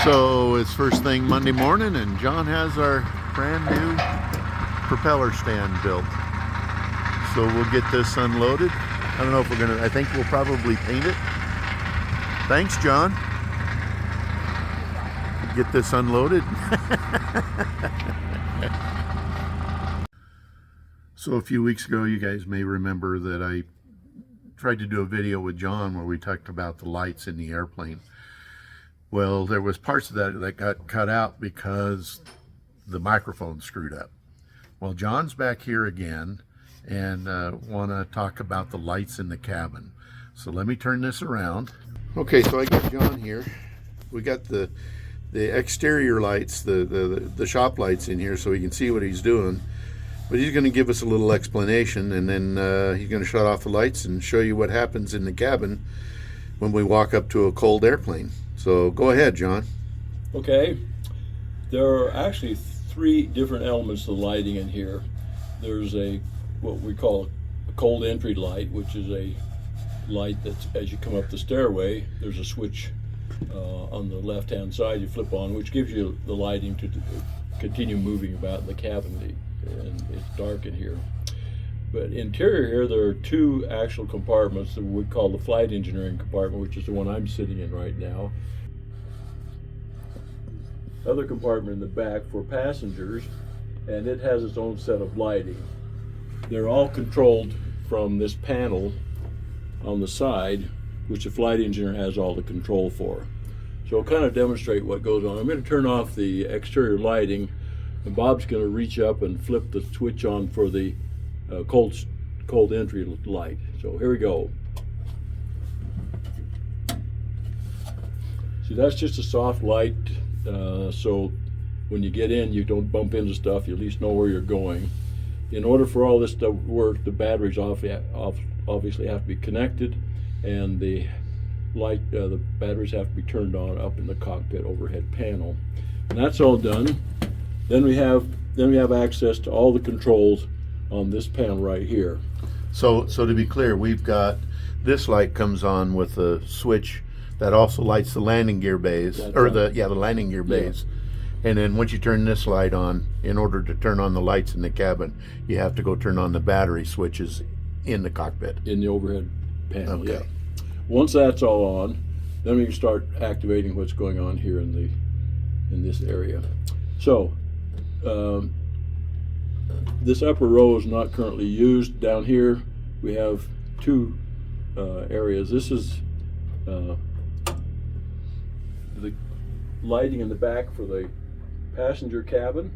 So it's first thing Monday morning and John has our brand new propeller stand built. So we'll get this unloaded. I don't know if we're gonna, I think we'll probably paint it. Thanks, John. Get this unloaded. So a few weeks ago, you guys may remember that I tried to do a video with John where we talked about the lights in the airplane. Well, there was parts of that got cut out because the microphone screwed up. Well, John's back here again and want to talk about the lights in the cabin. So let me turn this around. Okay, so I got John here. We got the exterior lights, the shop lights in here so he can see what he's doing. But he's going to give us a little explanation, and then he's going to shut off the lights and show you what happens in the cabin when we walk up to a cold airplane. So go ahead, John. Okay, there are actually three different elements to lighting in here. There's what we call a cold entry light, which is a light that's as you come up the stairway. There's a switch on the left-hand side you flip on, which gives you the lighting to continue moving about in the cabin. And it's dark in here. But interior here, there are two actual compartments that we call the flight engineering compartment, which is the one I'm sitting in right now. Other compartment in the back for passengers, and it has its own set of lighting. They're all controlled from this panel on the side, which the flight engineer has all the control for. So I'll kind of demonstrate what goes on. I'm going to turn off the exterior lighting, and Bob's going to reach up and flip the switch on for the cold entry light. So here we go. See, that's just a soft light, so when you get in, you don't bump into stuff. You at least know where you're going. In order for all this to work, the batteries obviously have to be connected, and the batteries have to be turned on up in the cockpit overhead panel. And that's all done. Then we have access to all the controls on this panel right here. So to be clear, we've got this light comes on with a switch that also lights the landing gear bays, That's or right. the landing gear bays. And then once you turn this light on, in order to turn on the lights in the cabin, you have to go turn on the battery switches in the cockpit. In the overhead panel, Okay. yeah. Once that's all on, then we can start activating what's going on here in this area. So this upper row is not currently used. Down here we have two areas. This is the lighting in the back for the passenger cabin,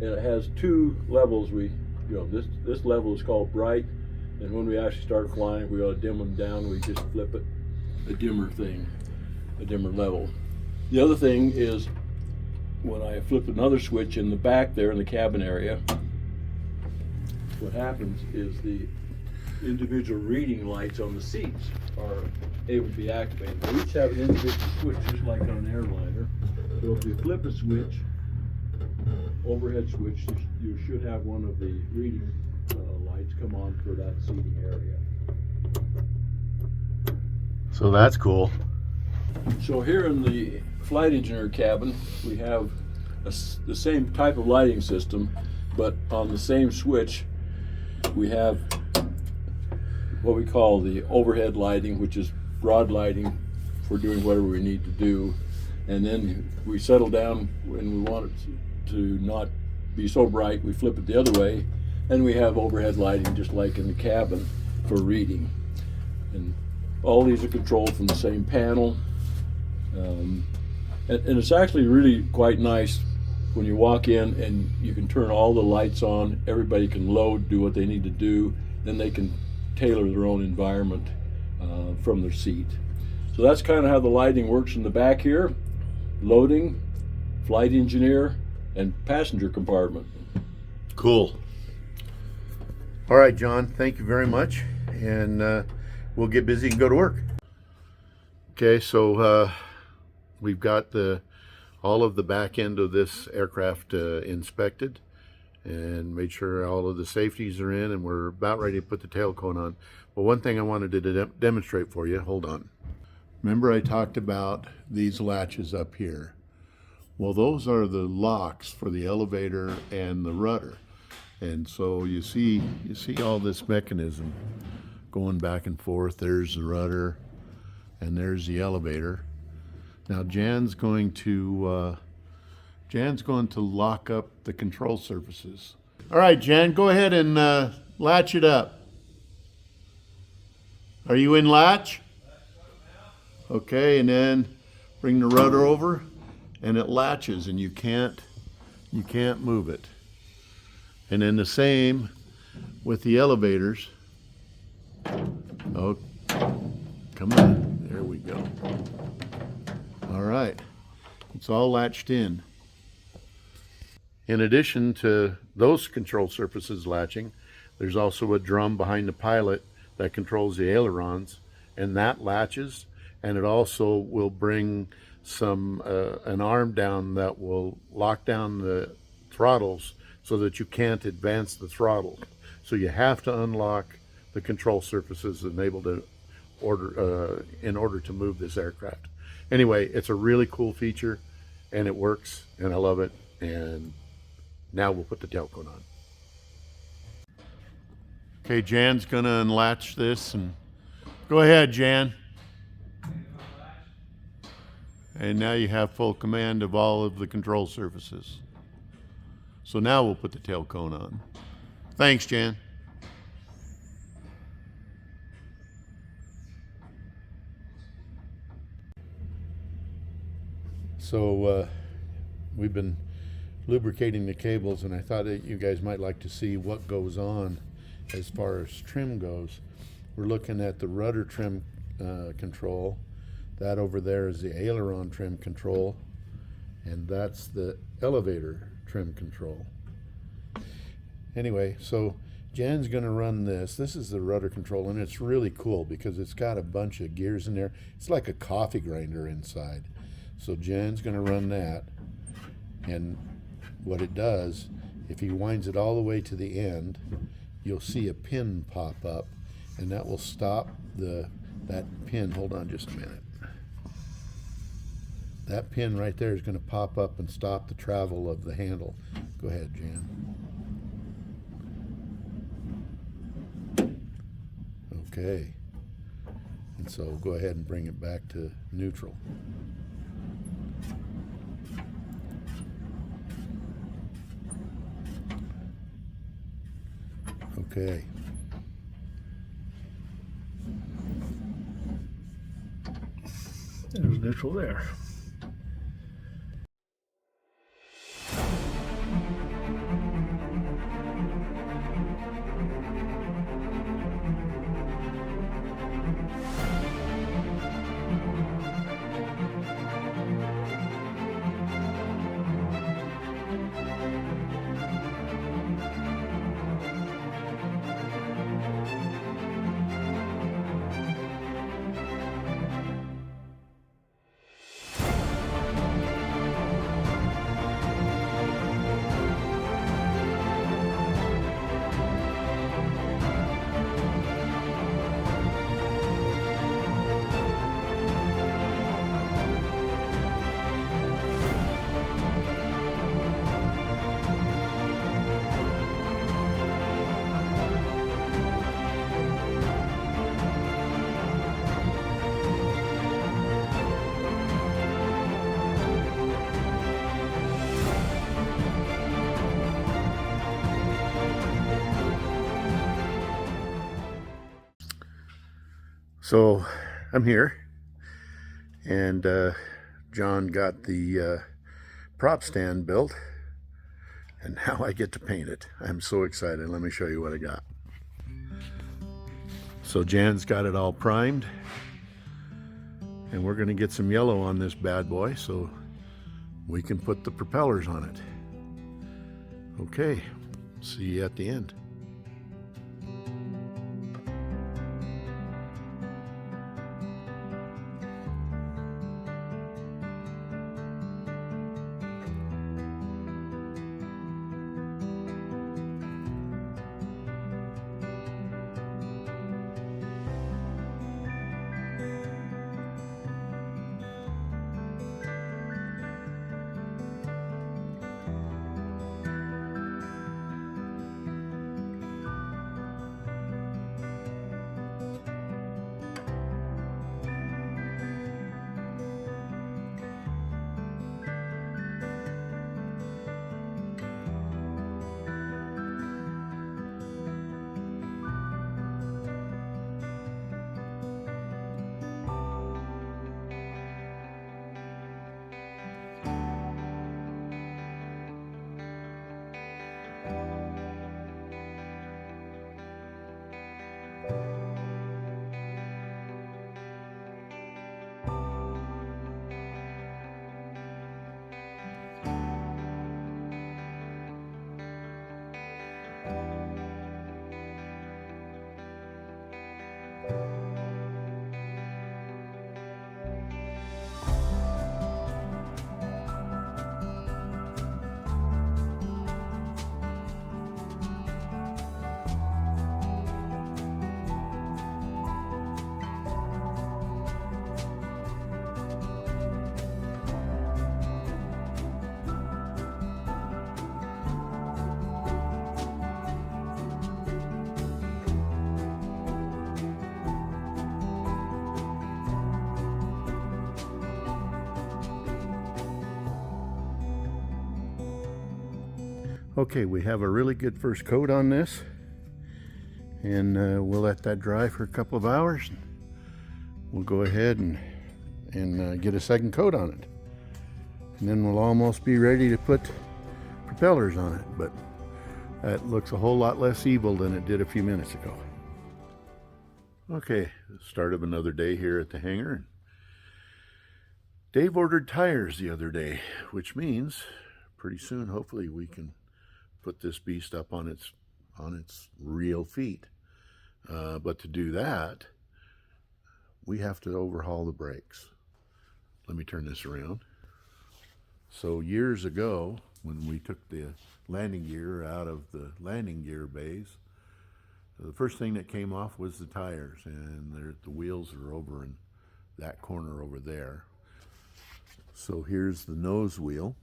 and it has two levels. This level is called bright, and when we actually start flying, we ought to dim them down. We just flip it, a dimmer level. The other thing is, when I flip another switch in the back there in the cabin area, what happens is the individual reading lights on the seats are able to be activated. They each have an individual switch, just like on an airliner. So if you flip a switch, overhead switch, you should have one of the reading lights come on for that seating area. So that's cool. So here in the flight engineer cabin, we have the same type of lighting system, but on the same switch, we have what we call the overhead lighting, which is broad lighting for doing whatever we need to do. And then we settle down when we want it to not be so bright, we flip it the other way, and we have overhead lighting just like in the cabin for reading. And all these are controlled from the same panel. And it's actually really quite nice when you walk in and you can turn all the lights on. Everybody can load, do what they need to do, then they can tailor their own environment from their seat. So that's kind of how the lighting works in the back here. Loading, flight engineer, and passenger compartment. Cool. All right, John, thank you very much. And we'll get busy and go to work. Okay, so we've got all of the back end of this aircraft inspected and made sure all of the safeties are in, and we're about ready to put the tail cone on. But one thing I wanted to demonstrate for you, hold on. Remember I talked about these latches up here. Well, those are the locks for the elevator and the rudder. And so you see all this mechanism going back and forth. There's the rudder and there's the elevator. Now Jan's going to lock up the control surfaces. All right, Jan, go ahead and latch it up. Are you in latch? Okay, and then bring the rudder over and it latches and you can't move it. And then the same with the elevators. Oh, come on, there we go. All right, it's all latched in. In addition to those control surfaces latching, there's also a drum behind the pilot that controls the ailerons, and that latches, and it also will bring an arm down that will lock down the throttles so that you can't advance the throttle. So you have to unlock the control surfaces in order to move this aircraft. Anyway, it's a really cool feature, and it works, and I love it. And now we'll put the tail cone on. Okay, Jan's gonna unlatch this, and go ahead, Jan. And now you have full command of all of the control surfaces. So now we'll put the tail cone on. Thanks, Jan. So we've been lubricating the cables, and I thought that you guys might like to see what goes on as far as trim goes. We're looking at the rudder trim control. That over there is the aileron trim control, and that's the elevator trim control. Anyway, so Jan's gonna run this. This is the rudder control, and it's really cool because it's got a bunch of gears in there. It's like a coffee grinder inside. So Jan's gonna run that, and what it does, if he winds it all the way to the end, you'll see a pin pop up, and that will stop that pin. Hold on just a minute. That pin right there is going to pop up and stop the travel of the handle. Go ahead, Jan. Okay. And so go ahead and bring it back to neutral. Okay. There's neutral there. So I'm here, and John got the prop stand built, and now I get to paint it. I'm so excited. Let me show you what I got. So Jan's got it all primed, and we're going to get some yellow on this bad boy so we can put the propellers on it. Okay, see you at the end. Okay, we have a really good first coat on this, and we'll let that dry for a couple of hours. We'll go ahead and get a second coat on it, and then we'll almost be ready to put propellers on it, but that looks a whole lot less evil than it did a few minutes ago. Okay, start of another day here at the hangar. Dave ordered tires the other day, which means pretty soon hopefully we can put this beast up on its real feet. But to do that, we have to overhaul the brakes. Let me turn this around. So years ago, when we took the landing gear out of the landing gear bays, the first thing that came off was the tires, and the wheels are over in that corner over there. So here's the nose wheel,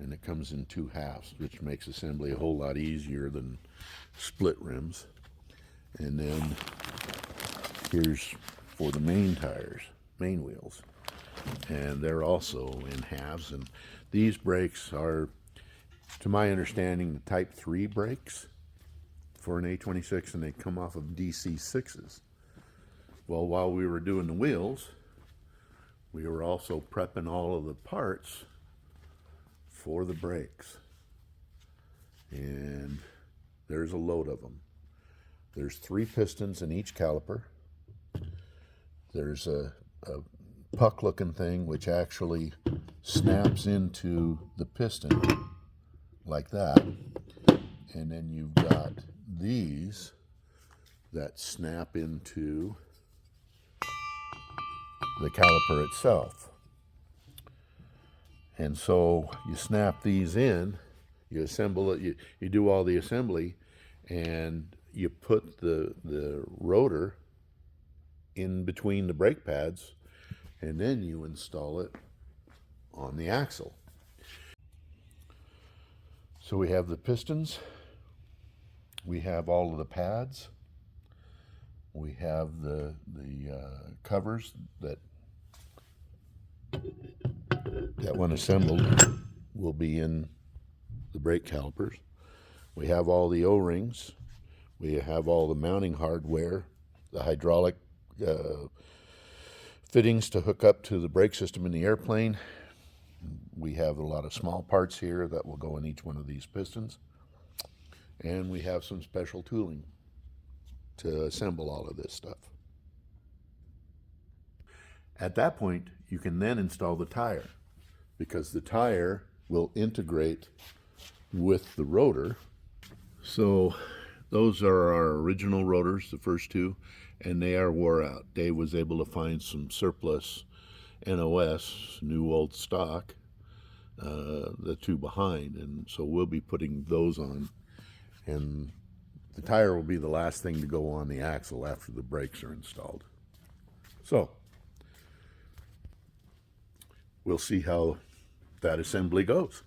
and it comes in 2 halves, which makes assembly a whole lot easier than split rims. And then here's for the main tires, main wheels, and they're also in halves. And these brakes are, to my understanding, the Type 3 brakes for an A26, and they come off of DC6s. Well, while we were doing the wheels, we were also prepping all of the parts for the brakes. And there's a load of them. There's 3 pistons in each caliper. There's a puck looking thing which actually snaps into the piston like that. And then you've got these that snap into the caliper itself. And so you snap these in, you assemble it, you do all the assembly, and you put the rotor in between the brake pads, and then you install it on the axle. So we have the pistons, we have all of the pads, we have the covers that when assembled will be in the brake calipers. We have all the O-rings, we have all the mounting hardware, the hydraulic fittings to hook up to the brake system in the airplane. We have a lot of small parts here that will go in each one of these pistons, and we have some special tooling to assemble all of this stuff. At that point, you can then install the tire, because the tire will integrate with the rotor. So those are our original rotors, the first 2, and they are wore out. Dave was able to find some surplus NOS, new old stock, the 2 behind, and so we'll be putting those on, and the tire will be the last thing to go on the axle after the brakes are installed. So we'll see how that assembly goes.